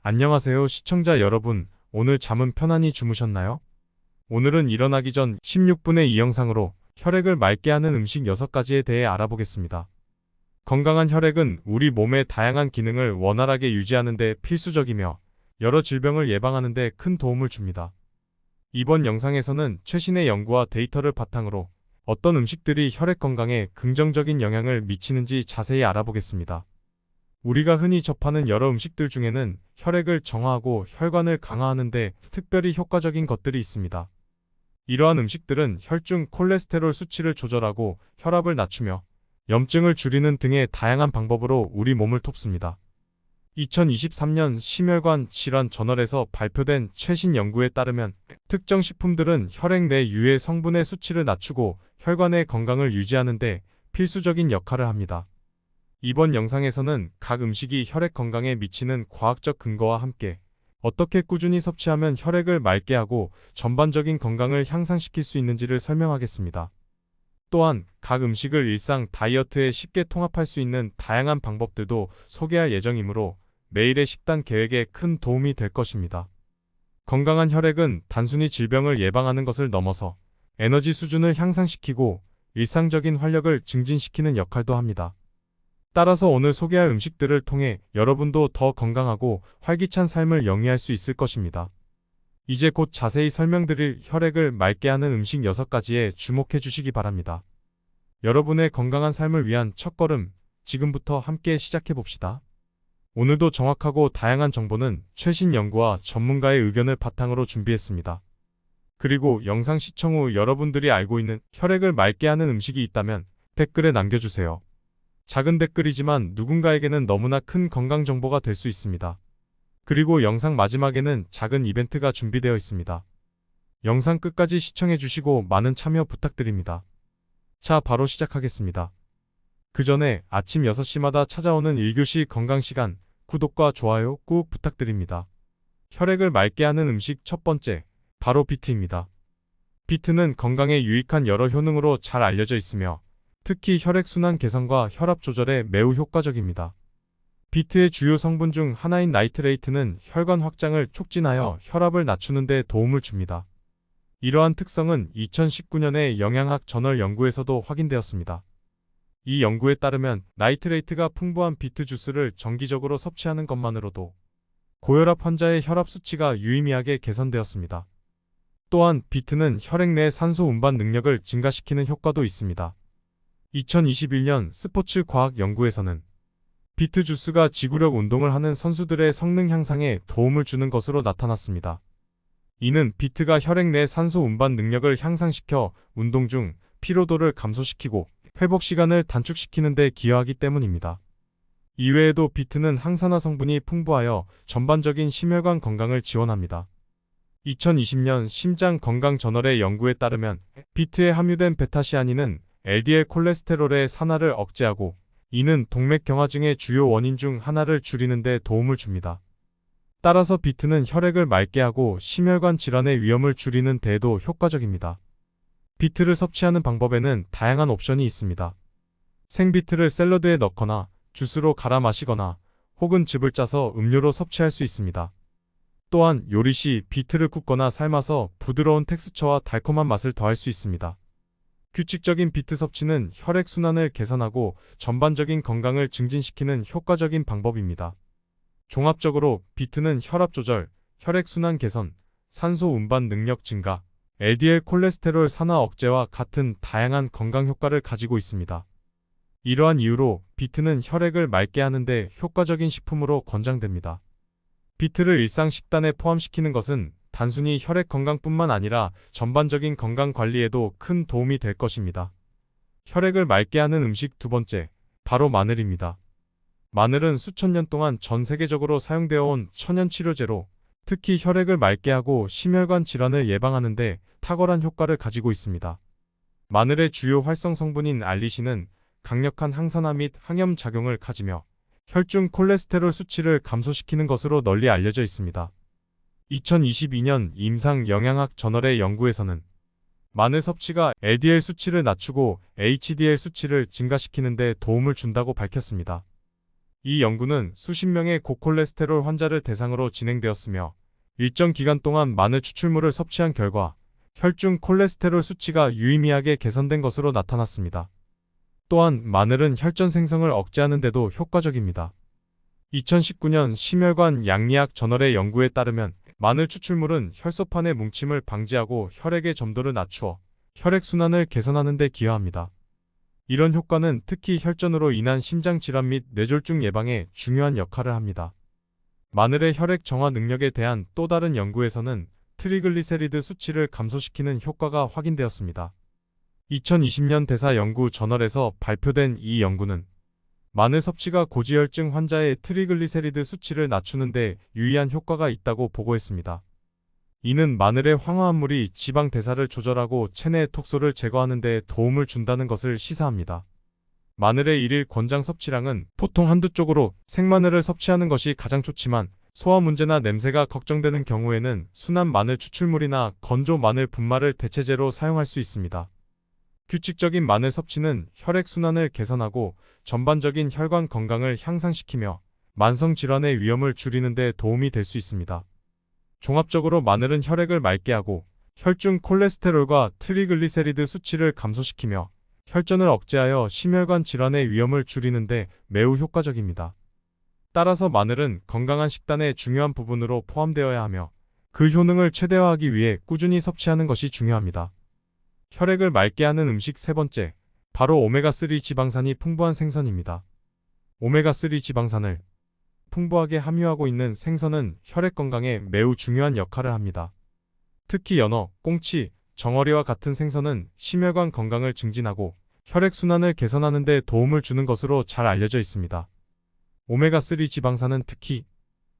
안녕하세요, 시청자 여러분. 오늘 잠은 편안히 주무셨나요? 오늘은 일어나기 전 16분의 이 영상으로 혈액을 맑게 하는 음식 6가지에 대해 알아보겠습니다. 건강한 혈액은 우리 몸의 다양한 기능을 원활하게 유지하는 데 필수적이며 여러 질병을 예방하는 데 큰 도움을 줍니다. 이번 영상에서는 최신의 연구와 데이터를 바탕으로 어떤 음식들이 혈액 건강에 긍정적인 영향을 미치는지 자세히 알아보겠습니다. 우리가 흔히 접하는 여러 음식들 중에는 혈액을 정화하고 혈관을 강화하는 데 특별히 효과적인 것들이 있습니다. 이러한 음식들은 혈중 콜레스테롤 수치를 조절하고 혈압을 낮추며 염증을 줄이는 등의 다양한 방법으로 우리 몸을 돕습니다. 2023년 심혈관 질환 저널에서 발표된 최신 연구에 따르면 특정 식품들은 혈액 내 유해 성분의 수치를 낮추고 혈관의 건강을 유지하는 데 필수적인 역할을 합니다. 이번 영상에서는 각 음식이 혈액 건강에 미치는 과학적 근거와 함께 어떻게 꾸준히 섭취하면 혈액을 맑게 하고 전반적인 건강을 향상시킬 수 있는지를 설명하겠습니다. 또한 각 음식을 일상 다이어트에 쉽게 통합할 수 있는 다양한 방법들도 소개할 예정이므로 매일의 식단 계획에 큰 도움이 될 것입니다. 건강한 혈액은 단순히 질병을 예방하는 것을 넘어서 에너지 수준을 향상시키고 일상적인 활력을 증진시키는 역할도 합니다. 따라서 오늘 소개할 음식들을 통해 여러분도 더 건강하고 활기찬 삶을 영위할 수 있을 것입니다. 이제 곧 자세히 설명드릴 혈액을 맑게 하는 음식 6가지에 주목해 주시기 바랍니다. 여러분의 건강한 삶을 위한 첫걸음, 지금부터 함께 시작해 봅시다. 오늘도 정확하고 다양한 정보는 최신 연구와 전문가의 의견을 바탕으로 준비했습니다. 그리고 영상 시청 후 여러분들이 알고 있는 혈액을 맑게 하는 음식이 있다면 댓글에 남겨주세요. 작은 댓글이지만 누군가에게는 너무나 큰 건강 정보가 될 수 있습니다. 그리고 영상 마지막에는 작은 이벤트가 준비되어 있습니다. 영상 끝까지 시청해 주시고 많은 참여 부탁드립니다. 자, 바로 시작하겠습니다. 그 전에 아침 6시마다 찾아오는 1교시 건강시간, 구독과 좋아요 꾹 부탁드립니다. 혈액을 맑게 하는 음식 첫 번째, 바로 비트입니다. 비트는 건강에 유익한 여러 효능으로 잘 알려져 있으며 특히 혈액순환 개선과 혈압 조절에 매우 효과적입니다. 비트의 주요 성분 중 하나인 나이트레이트는 혈관 확장을 촉진하여 혈압을 낮추는 데 도움을 줍니다. 이러한 특성은 2019년의 영양학 저널 연구에서도 확인되었습니다. 이 연구에 따르면 나이트레이트가 풍부한 비트 주스를 정기적으로 섭취하는 것만으로도 고혈압 환자의 혈압 수치가 유의미하게 개선되었습니다. 또한 비트는 혈액 내 산소 운반 능력을 증가시키는 효과도 있습니다. 2021년 스포츠 과학 연구에서는 비트 주스가 지구력 운동을 하는 선수들의 성능 향상에 도움을 주는 것으로 나타났습니다. 이는 비트가 혈액 내 산소 운반 능력을 향상시켜 운동 중 피로도를 감소시키고 회복 시간을 단축시키는 데 기여하기 때문입니다. 이외에도 비트는 항산화 성분이 풍부하여 전반적인 심혈관 건강을 지원합니다. 2020년 심장 건강 저널의 연구에 따르면 비트에 함유된 베타시아닌은 LDL 콜레스테롤의 산화를 억제하고 이는 동맥경화증의 주요 원인 중 하나를 줄이는 데 도움을 줍니다. 따라서 비트는 혈액을 맑게 하고 심혈관 질환의 위험을 줄이는 데에도 효과적입니다. 비트를 섭취하는 방법에는 다양한 옵션이 있습니다. 생비트를 샐러드에 넣거나 주스로 갈아 마시거나 혹은 즙을 짜서 음료로 섭취할 수 있습니다. 또한 요리 시 비트를 굽거나 삶아서 부드러운 텍스처와 달콤한 맛을 더할 수 있습니다. 규칙적인 비트 섭취는 혈액순환을 개선하고 전반적인 건강을 증진시키는 효과적인 방법입니다. 종합적으로 비트는 혈압 조절, 혈액순환 개선, 산소 운반 능력 증가, LDL 콜레스테롤 산화 억제와 같은 다양한 건강 효과를 가지고 있습니다. 이러한 이유로 비트는 혈액을 맑게 하는데 효과적인 식품으로 권장됩니다. 비트를 일상 식단에 포함시키는 것은 단순히 혈액 건강뿐만 아니라 전반적인 건강 관리에도 큰 도움이 될 것입니다. 혈액을 맑게 하는 음식 두 번째, 바로 마늘입니다. 마늘은 수천 년 동안 전 세계적으로 사용되어 온 천연 치료제로 특히 혈액을 맑게 하고 심혈관 질환을 예방하는 데 탁월한 효과를 가지고 있습니다. 마늘의 주요 활성 성분인 알리신은 강력한 항산화 및 항염 작용을 가지며 혈중 콜레스테롤 수치를 감소시키는 것으로 널리 알려져 있습니다. 2022년 임상 영양학 저널의 연구에서는 마늘 섭취가 LDL 수치를 낮추고 HDL 수치를 증가시키는 데 도움을 준다고 밝혔습니다. 이 연구는 수십 명의 고콜레스테롤 환자를 대상으로 진행되었으며 일정 기간 동안 마늘 추출물을 섭취한 결과 혈중 콜레스테롤 수치가 유의미하게 개선된 것으로 나타났습니다. 또한 마늘은 혈전 생성을 억제하는 데도 효과적입니다. 2019년 심혈관 양리학 저널의 연구에 따르면 마늘 추출물은 혈소판의 뭉침을 방지하고 혈액의 점도를 낮추어 혈액순환을 개선하는 데 기여합니다. 이런 효과는 특히 혈전으로 인한 심장질환 및 뇌졸중 예방에 중요한 역할을 합니다. 마늘의 혈액 정화 능력에 대한 또 다른 연구에서는 트리글리세리드 수치를 감소시키는 효과가 확인되었습니다. 2020년 대사 연구 저널에서 발표된 이 연구는 마늘 섭취가 고지혈증 환자의 트리글리세리드 수치를 낮추는 데 유의한 효과가 있다고 보고했습니다. 이는 마늘의 황화합물이 지방 대사를 조절하고 체내 톡소를 제거하는 데 도움을 준다는 것을 시사합니다. 마늘의 일일 권장 섭취량은 보통 한두 쪽으로 생마늘을 섭취하는 것이 가장 좋지만 소화 문제나 냄새가 걱정되는 경우에는 순한 마늘 추출물이나 건조 마늘 분말을 대체제로 사용할 수 있습니다. 규칙적인 마늘 섭취는 혈액순환을 개선하고 전반적인 혈관 건강을 향상시키며 만성질환의 위험을 줄이는 데 도움이 될 수 있습니다. 종합적으로 마늘은 혈액을 맑게 하고 혈중 콜레스테롤과 트리글리세리드 수치를 감소시키며 혈전을 억제하여 심혈관 질환의 위험을 줄이는 데 매우 효과적입니다. 따라서 마늘은 건강한 식단의 중요한 부분으로 포함되어야 하며 그 효능을 최대화하기 위해 꾸준히 섭취하는 것이 중요합니다. 혈액을 맑게 하는 음식 세 번째, 바로 오메가3 지방산이 풍부한 생선입니다. 오메가3 지방산을 풍부하게 함유하고 있는 생선은 혈액 건강에 매우 중요한 역할을 합니다. 특히 연어, 꽁치, 정어리와 같은 생선은 심혈관 건강을 증진하고 혈액순환을 개선하는 데 도움을 주는 것으로 잘 알려져 있습니다. 오메가3 지방산은 특히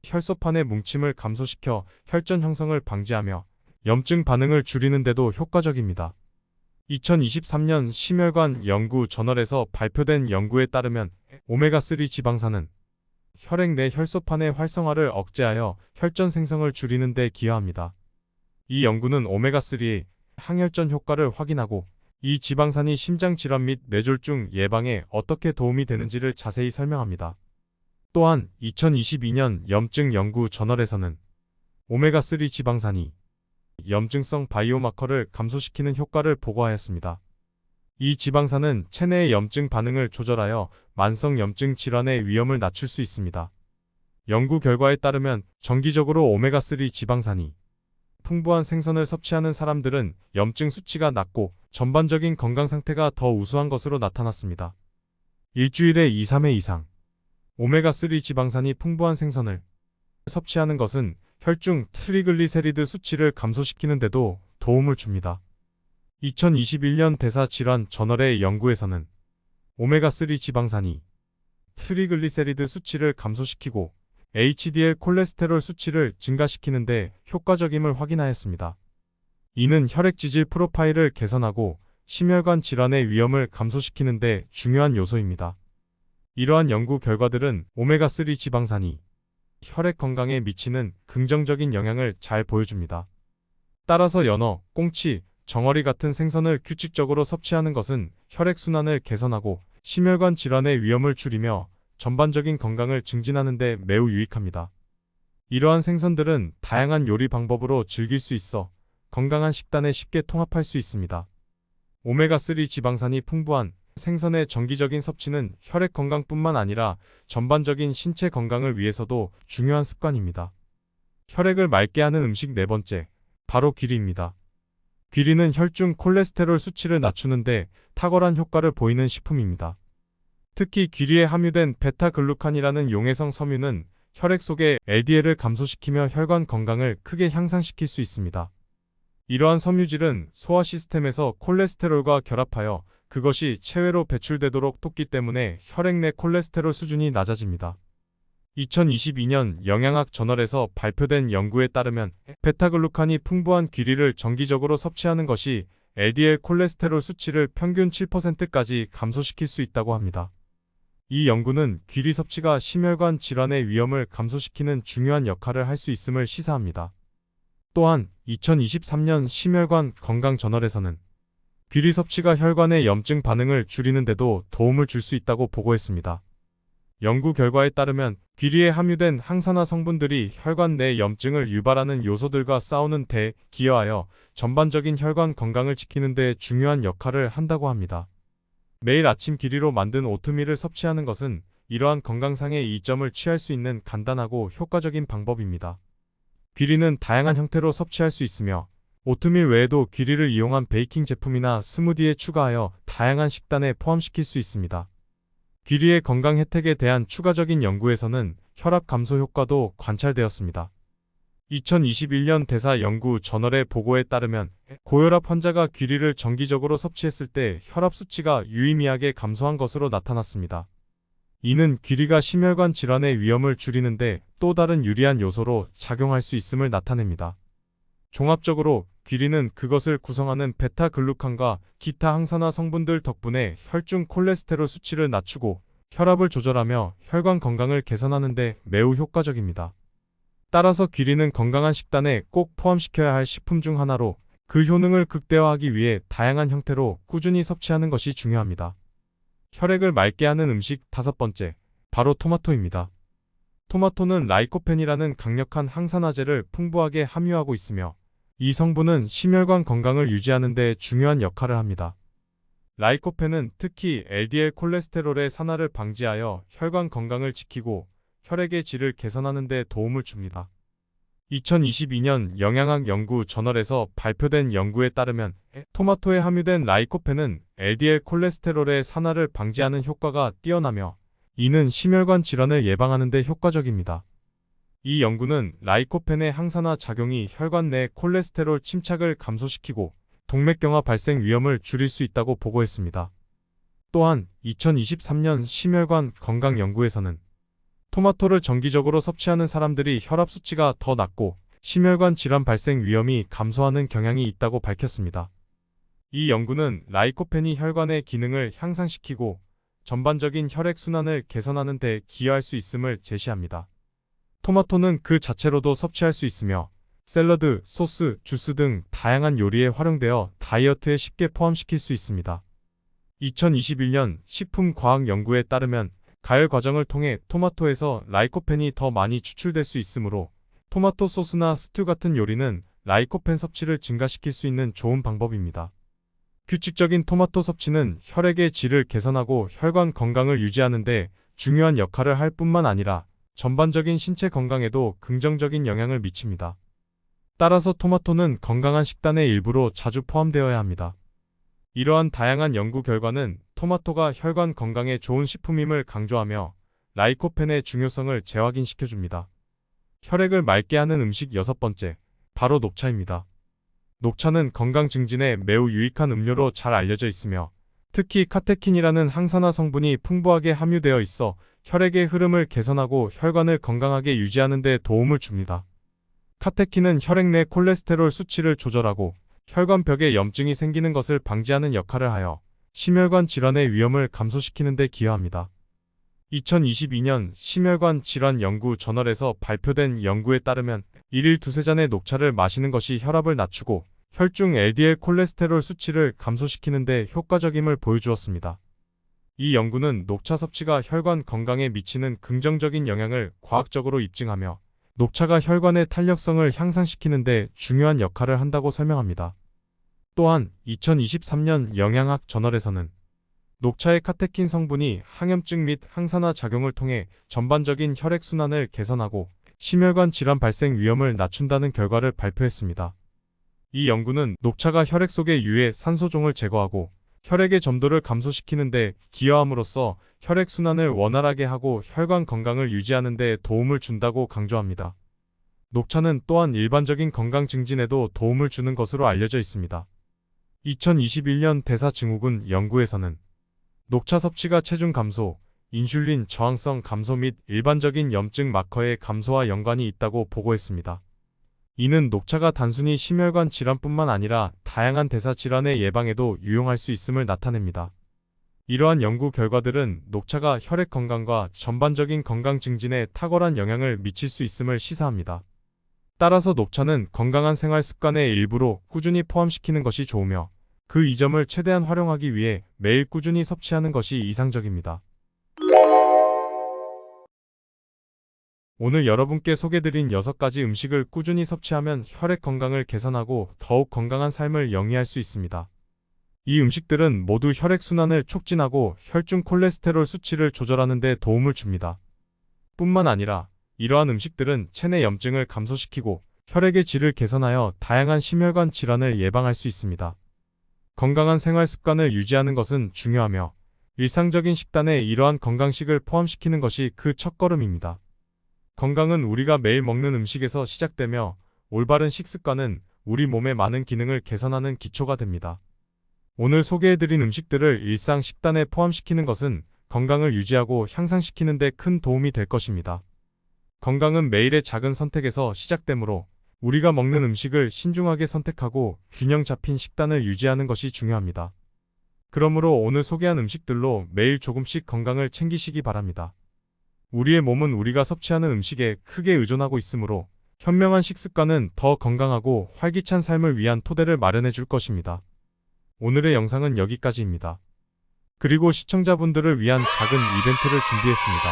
혈소판의 뭉침을 감소시켜 혈전 형성을 방지하며 염증 반응을 줄이는 데도 효과적입니다. 2023년 심혈관 연구 저널에서 발표된 연구에 따르면 오메가3 지방산은 혈액 내 혈소판의 활성화를 억제하여 혈전 생성을 줄이는 데 기여합니다. 이 연구는 오메가3의 항혈전 효과를 확인하고 이 지방산이 심장질환 및 뇌졸중 예방에 어떻게 도움이 되는지를 자세히 설명합니다. 또한 2022년 염증 연구 저널에서는 오메가3 지방산이 염증성 바이오마커를 감소시키는 효과를 보고하였습니다. 이 지방산은 체내의 염증 반응을 조절하여 만성 염증 질환의 위험을 낮출 수 있습니다. 연구 결과에 따르면 정기적으로 오메가3 지방산이 풍부한 생선을 섭취하는 사람들은 염증 수치가 낮고 전반적인 건강 상태가 더 우수한 것으로 나타났습니다. 일주일에 2-3회 이상 오메가3 지방산이 풍부한 생선을 섭취하는 것은 혈중 트리글리세리드 수치를 감소시키는 데도 도움을 줍니다. 2021년 대사질환 저널의 연구에서는 오메가3 지방산이 트리글리세리드 수치를 감소시키고 HDL 콜레스테롤 수치를 증가시키는 데 효과적임을 확인하였습니다. 이는 혈액 지질 프로파일을 개선하고 심혈관 질환의 위험을 감소시키는 데 중요한 요소입니다. 이러한 연구 결과들은 오메가3 지방산이 혈액 건강에 미치는 긍정적인 영향을 잘 보여줍니다. 따라서 연어, 꽁치, 정어리 같은 생선을 규칙적으로 섭취하는 것은 혈액순환을 개선하고 심혈관 질환의 위험을 줄이며 전반적인 건강을 증진하는 데 매우 유익합니다. 이러한 생선들은 다양한 요리 방법으로 즐길 수 있어 건강한 식단에 쉽게 통합할 수 있습니다. 오메가3 지방산이 풍부한 생선의 정기적인 섭취는 혈액 건강뿐만 아니라 전반적인 신체 건강을 위해서도 중요한 습관입니다. 혈액을 맑게 하는 음식 네 번째, 바로 귀리입니다. 귀리는 혈중 콜레스테롤 수치를 낮추는데 탁월한 효과를 보이는 식품입니다. 특히 귀리에 함유된 베타글루칸이라는 용해성 섬유는 혈액 속의 LDL을 감소시키며 혈관 건강을 크게 향상시킬 수 있습니다. 이러한 섬유질은 소화 시스템에서 콜레스테롤과 결합하여 그것이 체외로 배출되도록 돕기 때문에 혈액 내 콜레스테롤 수준이 낮아집니다. 2022년 영양학 저널에서 발표된 연구에 따르면 베타글루칸이 풍부한 귀리를 정기적으로 섭취하는 것이 LDL 콜레스테롤 수치를 평균 7%까지 감소시킬 수 있다고 합니다. 이 연구는 귀리 섭취가 심혈관 질환의 위험을 감소시키는 중요한 역할을 할 수 있음을 시사합니다. 또한 2023년 심혈관 건강 저널에서는 귀리 섭취가 혈관의 염증 반응을 줄이는 데도 도움을 줄 수 있다고 보고했습니다. 연구 결과에 따르면 귀리에 함유된 항산화 성분들이 혈관 내 염증을 유발하는 요소들과 싸우는 데 기여하여 전반적인 혈관 건강을 지키는 데 중요한 역할을 한다고 합니다. 매일 아침 귀리로 만든 오트밀을 섭취하는 것은 이러한 건강상의 이점을 취할 수 있는 간단하고 효과적인 방법입니다. 귀리는 다양한 형태로 섭취할 수 있으며 오트밀 외에도 귀리를 이용한 베이킹 제품이나 스무디에 추가하여 다양한 식단에 포함시킬 수 있습니다. 귀리의 건강 혜택에 대한 추가적인 연구에서는 혈압 감소 효과도 관찰되었습니다. 2021년 대사 연구 저널의 보고에 따르면 고혈압 환자가 귀리를 정기적으로 섭취했을 때 혈압 수치가 유의미하게 감소한 것으로 나타났습니다. 이는 귀리가 심혈관 질환의 위험을 줄이는데 또 다른 유리한 요소로 작용할 수 있음을 나타냅니다. 종합적으로 귀리는 그것을 구성하는 베타글루칸과 기타 항산화 성분들 덕분에 혈중 콜레스테롤 수치를 낮추고 혈압을 조절하며 혈관 건강을 개선하는 데 매우 효과적입니다. 따라서 귀리는 건강한 식단에 꼭 포함시켜야 할 식품 중 하나로 그 효능을 극대화하기 위해 다양한 형태로 꾸준히 섭취하는 것이 중요합니다. 혈액을 맑게 하는 음식 5번째, 바로 토마토입니다. 토마토는 라이코펜이라는 강력한 항산화제를 풍부하게 함유하고 있으며 이 성분은 심혈관 건강을 유지하는 데 중요한 역할을 합니다. 라이코펜은 특히 LDL 콜레스테롤의 산화를 방지하여 혈관 건강을 지키고 혈액의 질을 개선하는 데 도움을 줍니다. 2022년 영양학 연구 저널에서 발표된 연구에 따르면 토마토에 함유된 라이코펜은 LDL 콜레스테롤의 산화를 방지하는 효과가 뛰어나며 이는 심혈관 질환을 예방하는 데 효과적입니다. 이 연구는 라이코펜의 항산화 작용이 혈관 내 콜레스테롤 침착을 감소시키고 동맥경화 발생 위험을 줄일 수 있다고 보고했습니다. 또한 2023년 심혈관 건강 연구에서는 토마토를 정기적으로 섭취하는 사람들이 혈압 수치가 더 낮고 심혈관 질환 발생 위험이 감소하는 경향이 있다고 밝혔습니다. 이 연구는 라이코펜이 혈관의 기능을 향상시키고 전반적인 혈액순환을 개선하는 데 기여할 수 있음을 제시합니다. 토마토는 그 자체로도 섭취할 수 있으며 샐러드, 소스, 주스 등 다양한 요리에 활용되어 다이어트에 쉽게 포함시킬 수 있습니다. 2021년 식품과학 연구에 따르면 가열 과정을 통해 토마토에서 라이코펜이 더 많이 추출될 수 있으므로 토마토 소스나 스튜 같은 요리는 라이코펜 섭취를 증가시킬 수 있는 좋은 방법입니다. 규칙적인 토마토 섭취는 혈액의 질을 개선하고 혈관 건강을 유지하는 데 중요한 역할을 할 뿐만 아니라 전반적인 신체 건강에도 긍정적인 영향을 미칩니다. 따라서 토마토는 건강한 식단의 일부로 자주 포함되어야 합니다. 이러한 다양한 연구 결과는 토마토가 혈관 건강에 좋은 식품임을 강조하며 라이코펜의 중요성을 재확인시켜줍니다. 혈액을 맑게 하는 음식 6번째, 바로 녹차입니다. 녹차는 건강 증진에 매우 유익한 음료로 잘 알려져 있으며 특히 카테킨이라는 항산화 성분이 풍부하게 함유되어 있어 혈액의 흐름을 개선하고 혈관을 건강하게 유지하는 데 도움을 줍니다. 카테킨은 혈액 내 콜레스테롤 수치를 조절하고 혈관벽에 염증이 생기는 것을 방지하는 역할을 하여 심혈관 질환의 위험을 감소시키는 데 기여합니다. 2022년 심혈관 질환 연구 저널에서 발표된 연구에 따르면 1일 2-3잔의 녹차를 마시는 것이 혈압을 낮추고 혈중 LDL 콜레스테롤 수치를 감소시키는 데 효과적임을 보여주었습니다. 이 연구는 녹차 섭취가 혈관 건강에 미치는 긍정적인 영향을 과학적으로 입증하며 녹차가 혈관의 탄력성을 향상시키는 데 중요한 역할을 한다고 설명합니다. 또한 2023년 영양학 저널에서는 녹차의 카테킨 성분이 항염증 및 항산화 작용을 통해 전반적인 혈액순환을 개선하고 심혈관 질환 발생 위험을 낮춘다는 결과를 발표했습니다. 이 연구는 녹차가 혈액 속의 유해 산소종을 제거하고 혈액의 점도를 감소시키는 데 기여함으로써 혈액순환을 원활하게 하고 혈관 건강을 유지하는 데 도움을 준다고 강조합니다. 녹차는 또한 일반적인 건강 증진에도 도움을 주는 것으로 알려져 있습니다. 2021년 대사증후군 연구에서는 녹차 섭취가 체중 감소, 인슐린 저항성 감소 및 일반적인 염증 마커의 감소와 연관이 있다고 보고했습니다. 이는 녹차가 단순히 심혈관 질환뿐만 아니라 다양한 대사 질환의 예방에도 유용할 수 있음을 나타냅니다. 이러한 연구 결과들은 녹차가 혈액 건강과 전반적인 건강 증진에 탁월한 영향을 미칠 수 있음을 시사합니다. 따라서 녹차는 건강한 생활 습관의 일부로 꾸준히 포함시키는 것이 좋으며 그 이점을 최대한 활용하기 위해 매일 꾸준히 섭취하는 것이 이상적입니다. 오늘 여러분께 소개드린 6가지 음식을 꾸준히 섭취하면 혈액 건강을 개선하고 더욱 건강한 삶을 영위할 수 있습니다. 이 음식들은 모두 혈액순환을 촉진하고 혈중 콜레스테롤 수치를 조절하는 데 도움을 줍니다. 뿐만 아니라 이러한 음식들은 체내 염증을 감소시키고 혈액의 질을 개선하여 다양한 심혈관 질환을 예방할 수 있습니다. 건강한 생활 습관을 유지하는 것은 중요하며 일상적인 식단에 이러한 건강식을 포함시키는 것이 그 첫걸음입니다. 건강은 우리가 매일 먹는 음식에서 시작되며 올바른 식습관은 우리 몸의 많은 기능을 개선하는 기초가 됩니다. 오늘 소개해드린 음식들을 일상 식단에 포함시키는 것은 건강을 유지하고 향상시키는 데 큰 도움이 될 것입니다. 건강은 매일의 작은 선택에서 시작되므로 우리가 먹는 음식을 신중하게 선택하고 균형 잡힌 식단을 유지하는 것이 중요합니다. 그러므로 오늘 소개한 음식들로 매일 조금씩 건강을 챙기시기 바랍니다. 우리의 몸은 우리가 섭취하는 음식에 크게 의존하고 있으므로 현명한 식습관은 더 건강하고 활기찬 삶을 위한 토대를 마련해 줄 것입니다. 오늘의 영상은 여기까지입니다. 그리고 시청자분들을 위한 작은 이벤트를 준비했습니다.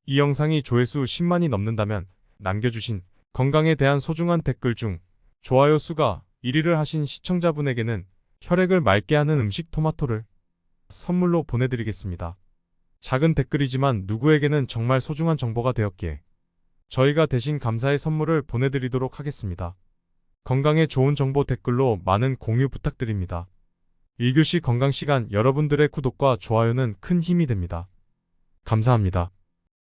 이 영상이 조회수 10만이 넘는다면 남겨주신 건강에 대한 소중한 댓글 중 좋아요 수가 1위를 하신 시청자분에게는 혈액을 맑게 하는 음식 토마토를 선물로 보내드리겠습니다. 작은 댓글이지만 누구에게는 정말 소중한 정보가 되었기에 저희가 대신 감사의 선물을 보내드리도록 하겠습니다. 건강에 좋은 정보 댓글로 많은 공유 부탁드립니다. 1교시 건강시간 여러분들의 구독과 좋아요는 큰 힘이 됩니다. 감사합니다.